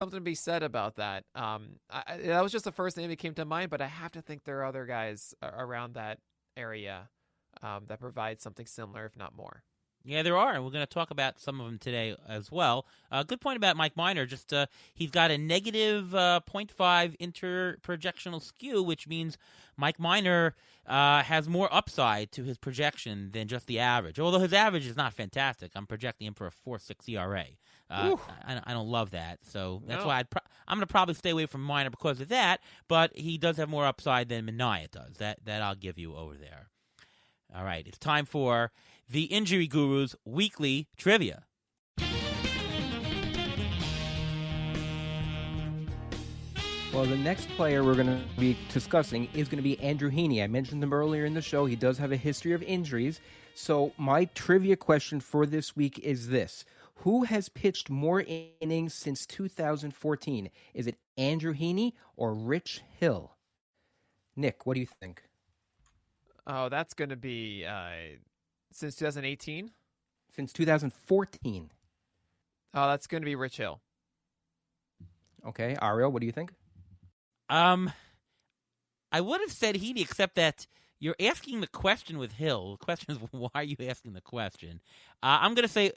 something to be said about that. That was just the first name that came to mind, but I have to think there are other guys around that area that provide something similar, if not more. Yeah, there are, and we're going to talk about some of them today as well. Good point about Mike Minor. Just he's got a negative 0.5 interprojectional skew, which means Mike Minor has more upside to his projection than just the average. Although his average is not fantastic. I'm projecting him for a 4.6 ERA. I don't love that, so that's why I'm going to probably stay away from Minor because of that, but he does have more upside than Minaya does. That I'll give you over there. All right, it's time for the Injury Guru's Weekly Trivia. Well, the next player we're going to be discussing is going to be Andrew Heaney. I mentioned him earlier in the show. He does have a history of injuries. So my trivia question for this week is this. Who has pitched more innings since 2014? Is it Andrew Heaney or Rich Hill? Nick, what do you think? Oh, that's going to be since 2018? Since 2014. Oh, that's going to be Rich Hill. Okay, Ariel, what do you think? I would have said Heaney, except that you're asking the question with Hill. The question is, why are you asking the question? I'm gonna say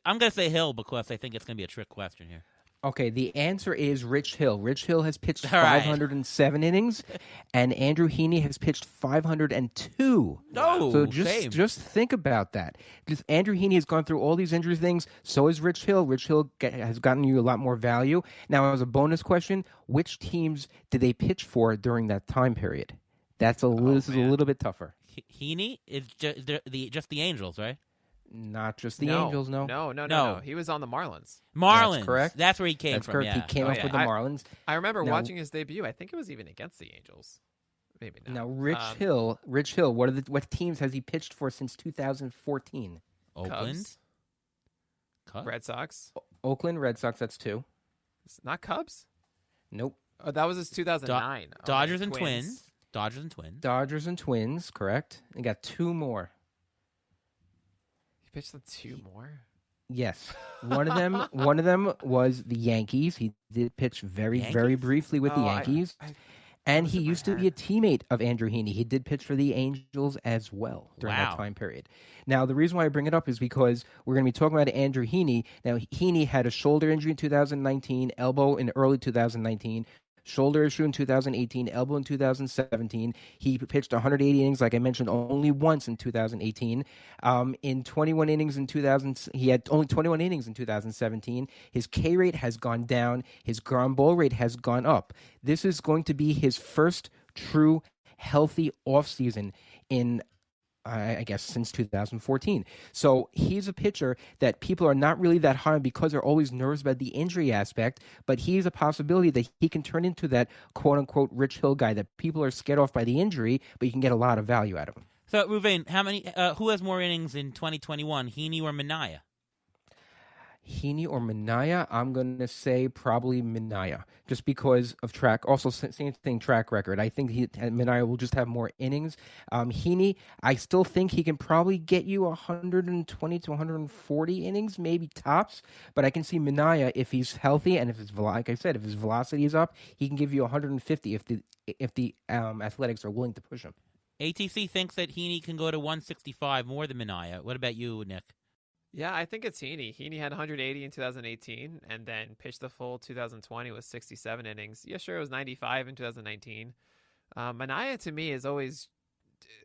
Hill because I think it's gonna be a trick question here. Okay, the answer is Rich Hill. Rich Hill has pitched All right. 507 innings, and Andrew Heaney has pitched 502. No, so same. just think about that. Just Andrew Heaney has gone through all these injury things. So has Rich Hill. Rich Hill has gotten you a lot more value. Now, as a bonus question, which teams did they pitch for during that time period? This is a little bit tougher. Heaney is just the Angels, right? Not just the Angels, no. No. He was on the Marlins. That's correct. That's where he came That's from. correct. Yeah. He came up with the Marlins. I remember watching his debut. I think it was even against the Angels. Maybe not. Now, Rich Hill. What teams has he pitched for since 2014? Oakland, Cubs. Red Sox. Oakland Red Sox. That's 2. It's not Cubs. Nope. Oh, that was his 2009. Dodgers and Twins. Dodgers and Twins. Correct. They got 2 more. He pitched the 2 more. Yes, one of them was the Yankees. He did pitch very briefly with the Yankees, and he used to be a teammate of Andrew Heaney. He did pitch for the Angels as well during that time period. Now, the reason why I bring it up is because we're going to be talking about Andrew Heaney. Now, Heaney had a shoulder injury in 2019, elbow in early 2019. Shoulder issue in 2018, elbow in 2017. He pitched 180 innings, like I mentioned, only once in 2018. In 21 innings in 2000, he had only 21 innings in 2017. His K rate has gone down. His ground ball rate has gone up. This is going to be his first true healthy offseason in I guess since 2014. So he's a pitcher that people are not really that high on because they're always nervous about the injury aspect, but he's a possibility that he can turn into that quote-unquote Rich Hill guy that people are scared off by the injury, but you can get a lot of value out of him. So, Ruvain, who has more innings in 2021, Heaney or Minaya? Heaney or Minaya? I'm going to say probably Minaya, just because of track. Also, same thing, track record. I think Minaya will just have more innings. Heaney, I still think he can probably get you 120 to 140 innings, maybe tops. But I can see Minaya, if he's healthy and if like I said, if his velocity is up, he can give you 150 if the Athletics are willing to push him. ATC thinks that Heaney can go to 165 more than Minaya. What about you, Nick? Yeah, I think it's Heaney. Heaney had 180 in 2018 and then pitched the full 2020 with 67 innings. Yeah, sure, it was 95 in 2019. Minaya, to me,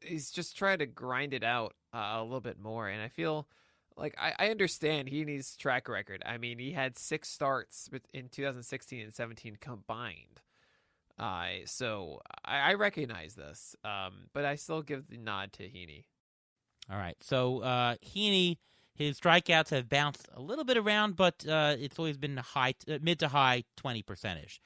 he's just trying to grind it out a little bit more. And I feel like I understand Heaney's track record. I mean, he had 6 starts in 2016 and 17 combined. So I recognize this, but I still give the nod to Heaney. All right, so Heaney, his strikeouts have bounced a little bit around, but it's always been mid to high 20%.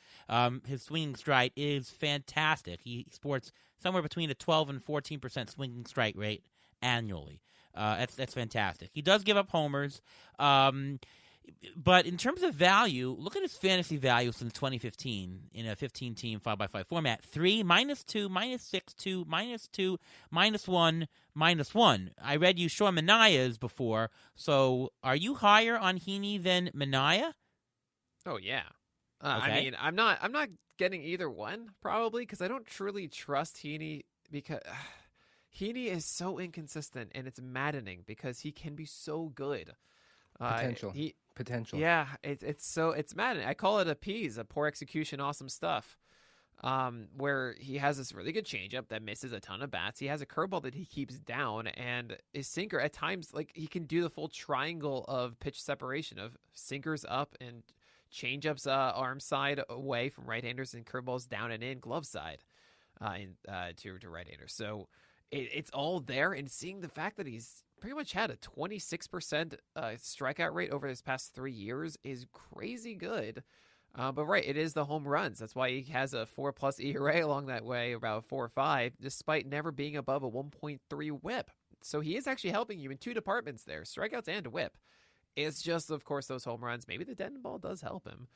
His swinging strike is fantastic. He sports somewhere between a 12 and 14% swinging strike rate annually. That's fantastic. He does give up homers. But in terms of value, look at his fantasy value since 2015 in a 15-team 5x5 format. 3, -2, -6, 2, -2, -1, -1. I read you Sean Manaya's before, so are you higher on Heaney than Minaya? Oh, yeah. Okay. I mean, I'm not getting either one probably because I don't truly trust Heaney because Heaney is so inconsistent and it's maddening because he can be so good. Potential. Yeah, it's maddening. I call it a poor execution, awesome stuff. Where he has this really good changeup that misses a ton of bats. He has a curveball that he keeps down, and his sinker at times, like he can do the full triangle of pitch separation of sinkers up and changeups arm side away from right-handers and curveballs down and in glove side to right-handers. So it's all there, and seeing the fact that he's pretty much had a 26% strikeout rate over his past 3 years is crazy good. But right, it is the home runs. That's why he has a 4+ ERA along that way, about 4.5, despite never being above a 1.3 WHIP. So he is actually helping you in two departments there, strikeouts and WHIP. It's just, of course, those home runs. Maybe the dead ball does help him.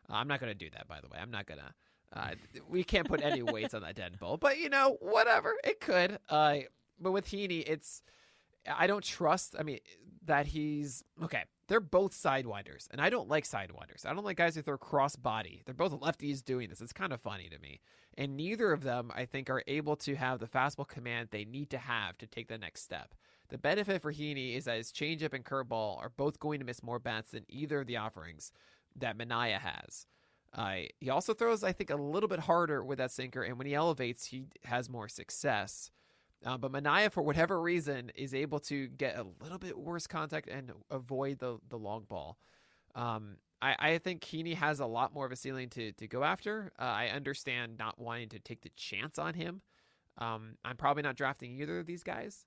I'm not going to do that, by the way. I'm not going to. We can't put any weights on that dead ball. But, whatever. It could. But with Heaney, I don't trust, that he's, okay, they're both sidewinders, and I don't like sidewinders. I don't like guys who throw cross body. They're both lefties doing this. It's kind of funny to me. And neither of them, I think, are able to have the fastball command they need to have to take the next step. The benefit for Heaney is that his changeup and curveball are both going to miss more bats than either of the offerings that Manaea has. He also throws, I think, a little bit harder with that sinker, and when he elevates, he has more success. But Manaea, for whatever reason, is able to get a little bit worse contact and avoid the long ball. I think Heaney has a lot more of a ceiling to go after. I understand not wanting to take the chance on him. I'm probably not drafting either of these guys.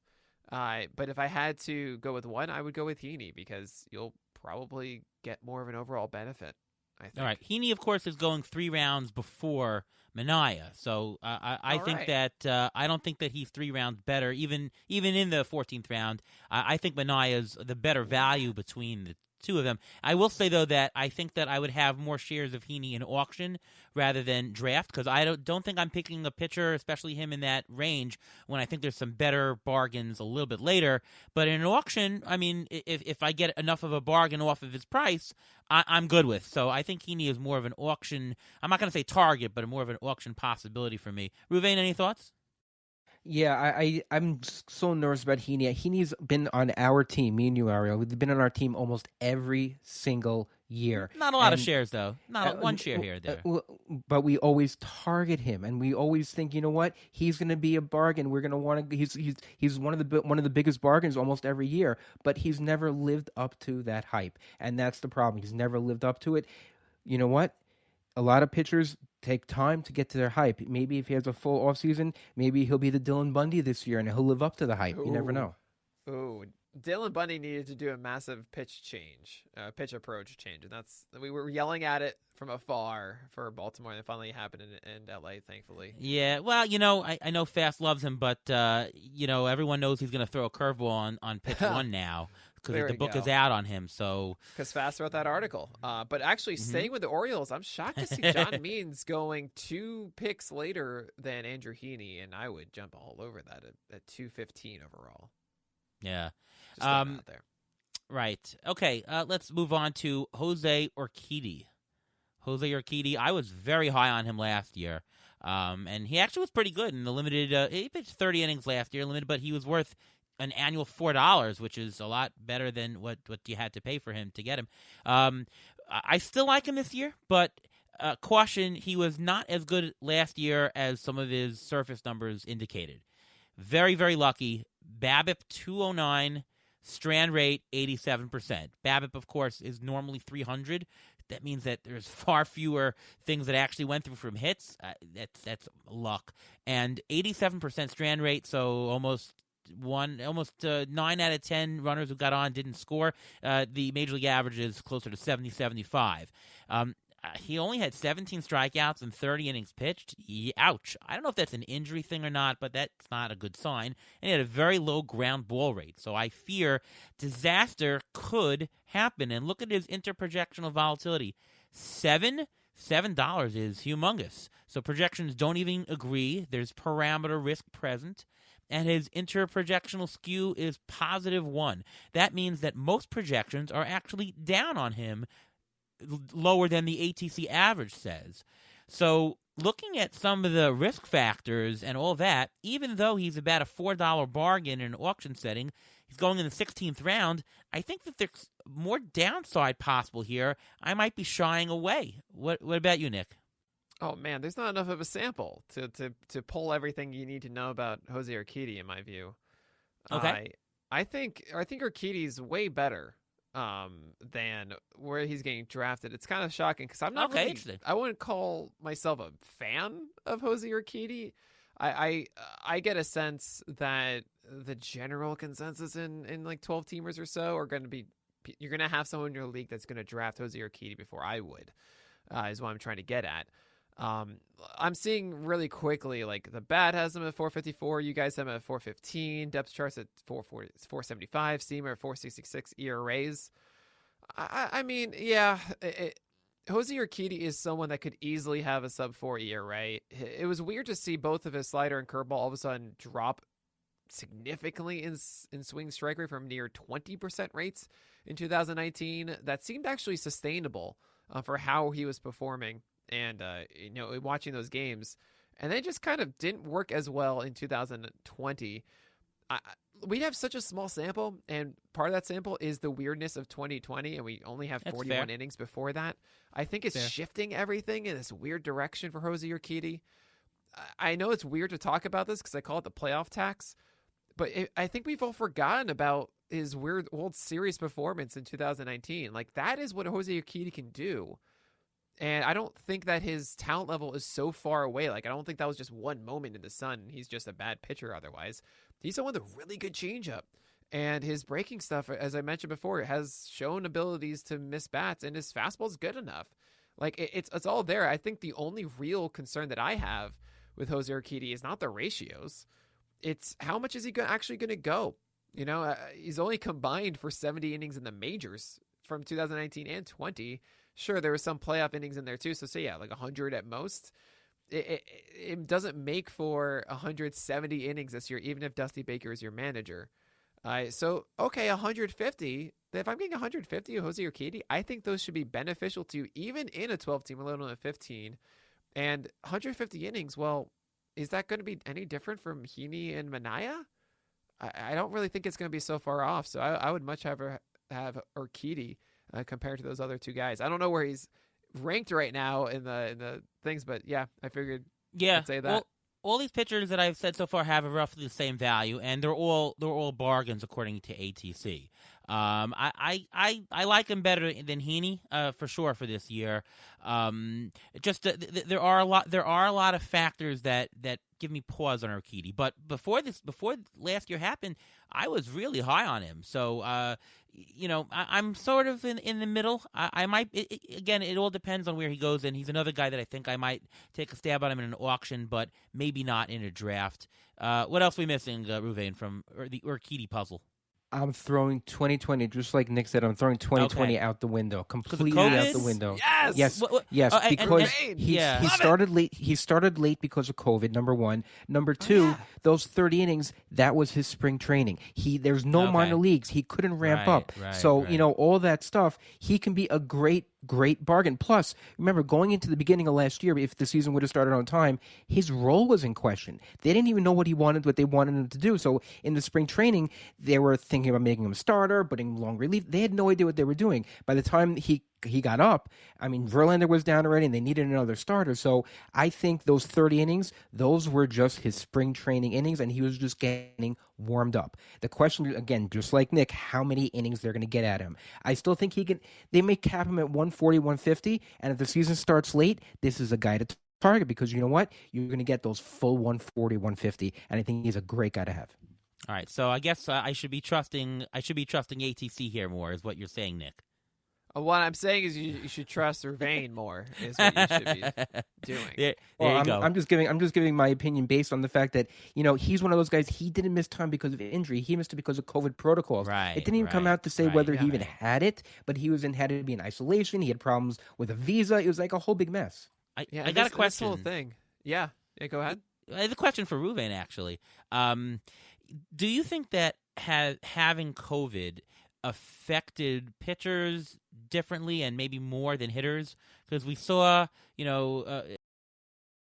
But if I had to go with one, I would go with Heaney because you'll probably get more of an overall benefit, I think. All right. Heaney, of course, is going 3 rounds before Manaea. So I think that I don't think that he's 3 rounds better, even in the 14th round. I think Manaea's the better value between the two of them. I will say, though, that I think that I would have more shares of Heaney in auction rather than draft because I don't think I'm picking a pitcher, especially him in that range, when I think there's some better bargains a little bit later. But in an auction, if I get enough of a bargain off of his price, I'm good with. So I think Heaney is more of an auction. I'm not going to say target, but more of an auction possibility for me. Ruvain, any thoughts? Yeah, I'm so nervous about Heaney. Heaney's been on our team, me and you, Ariel. We've been on our team almost every single year. Not a lot of shares, though. Not one share here or there. But we always target him, and we always think, you know what? He's going to be a bargain. We're going to want to. He's one of the biggest bargains almost every year. But he's never lived up to that hype, and that's the problem. He's never lived up to it. You know what? A lot of pitchers take time to get to their hype. Maybe if he has a full offseason, maybe he'll be the Dylan Bundy this year and he'll live up to the hype. You never know. Ooh, Dylan Bundy needed to do a massive pitch approach change. And we were yelling at it from afar for Baltimore, and it finally happened in LA, thankfully. Yeah, well, I know Fast loves him, but, everyone knows he's going to throw a curveball on pitch 1 now. Because the book is out on him, so... Because Fast wrote that article. But actually, staying with the Orioles, I'm shocked to see John Means going 2 picks later than Andrew Heaney, and I would jump all over that at 215 overall. Yeah. Just out there. Right. Okay, let's move on to Jose Urquidy. Jose Urquidy, I was very high on him last year. And he actually was pretty good in the limited... he pitched 30 innings last year, limited, but he was worth an annual $4, which is a lot better than what you had to pay for him to get him. I still like him this year, but caution, he was not as good last year as some of his surface numbers indicated. Very, very lucky. BABIP 209, strand rate 87%. BABIP, of course, is normally 300. That means that there's far fewer things that actually went through from hits. That's luck. And 87% strand rate, so almost 9 out of 10 runners who got on didn't score. The major league average is closer to 70-75. He only had 17 strikeouts and 30 innings pitched. Ouch. I don't know if that's an injury thing or not, but that's not a good sign. And he had a very low ground ball rate. So I fear disaster could happen. And look at his interprojectional volatility. $7 is humongous. So projections don't even agree. There's parameter risk present. And his interprojectional skew is +1. That means that most projections are actually down on him lower than the ATC average says. So looking at some of the risk factors and all that, even though he's about a $4 bargain in an auction setting, he's going in the 16th round, I think that there's more downside possible here. I might be shying away. What about you, Nick? Oh man, there's not enough of a sample to pull everything you need to know about Jose Urquidy, in my view. Okay. I think Urquidy's way better than where he's getting drafted. It's kind of shocking because I'm not really, I wouldn't call myself a fan of Jose Urquidy. I get a sense that the general consensus in like 12 teamers or so are going to be, you're going to have someone in your league that's going to draft Jose Urquidy before I would, is what I'm trying to get at. I'm seeing really quickly, like the bat has him at 454. You guys have him at 415. Depth charts at 475. Seamer at 466 ERAs. I mean, yeah, Jose Urquidy is someone that could easily have a sub 4 ERA. It was weird to see both of his slider and curveball all of a sudden drop significantly in swing strike rate from near 20% rates in 2019. That seemed actually sustainable for how he was performing. And, watching those games, and they just kind of didn't work as well in 2020. We have such a small sample, and part of that sample is the weirdness of 2020, and we only have 41 innings before that. I think it's shifting everything in this weird direction for Jose Urquidy. I know it's weird to talk about this because I call it the playoff tax, but I think we've all forgotten about his weird World Series performance in 2019. Like, that is what Jose Urquidy can do. And I don't think that his talent level is so far away. Like, I don't think that was just one moment in the sun. He's just a bad pitcher otherwise. He's someone with a really good changeup. And his breaking stuff, as I mentioned before, has shown abilities to miss bats, and his fastball's good enough. Like, it's all there. I think the only real concern that I have with Jose Urquidy is not the ratios. It's how much is he actually going to go? He's only combined for 70 innings in the majors from 2019 and 20. Sure, there were some playoff innings in there too. So yeah, like 100 at most. It doesn't make for 170 innings this year, even if Dusty Baker is your manager. So, okay, 150. If I'm getting 150 of Jose Urquidy, I think those should be beneficial to you, even in a 12-team, let alone a 15. And 150 innings, well, is that going to be any different from Heaney and Manaea? I don't really think it's going to be so far off. So I would much rather have Urquidy compared to those other two guys. I don't know where he's ranked right now in the things, but yeah, I figured I'd say that. Well, all these pitchers that I've said so far have roughly the same value, and they're all bargains according to ATC. I like him better than Heaney for sure for this year. There are a lot of factors that give me pause on Urquidy. But before last year happened, I was really high on him. So I'm sort of in the middle. I might again. It all depends on where he goes, and he's another guy that I think I might take a stab at him in an auction, but maybe not in a draft. What else are we missing, Ruvain, from the Urquidy puzzle? I'm throwing 2020, just like Nick said. I'm throwing 2020 out the window, completely out the window. Yes, because he started late. He started late because of COVID. Number one. Number two, those 30 innings, that was his spring training. There's no minor leagues. He couldn't ramp up. So all that stuff. He can be a great bargain. Plus, remember, going into the beginning of last year, if the season would have started on time, his role was in question. They didn't even know what they wanted him to do. So in the spring training, they were thinking about making him a starter, putting him long relief. They had no idea what they were doing. By the time he got up, I mean, Verlander was down already, and they needed another starter. So I think those 30 innings, those were just his spring training innings, and he was just getting warmed up. The question, again, just like Nick, how many innings they're going to get at him. I still think they may cap him at 140, 150, and if the season starts late, this is a guy to target because you know what? You're going to get those full 140, 150, and I think he's a great guy to have. All right, so I guess I should be trusting ATC here more, is what you're saying, Nick. What I'm saying is you should trust Ruvain more is what you should be doing. There you go. I'm just giving my opinion based on the fact that he's one of those guys. He didn't miss time because of injury. He missed it because of COVID protrocols. It didn't even come out to say whether he even had it, but he had to be in isolation. He had problems with a visa. It was like a whole big mess. I got a question. This whole thing. Yeah, go ahead. I have a question for Ruvain actually. Do you think that having COVID affected pitchers differently and maybe more than hitters? Because we saw,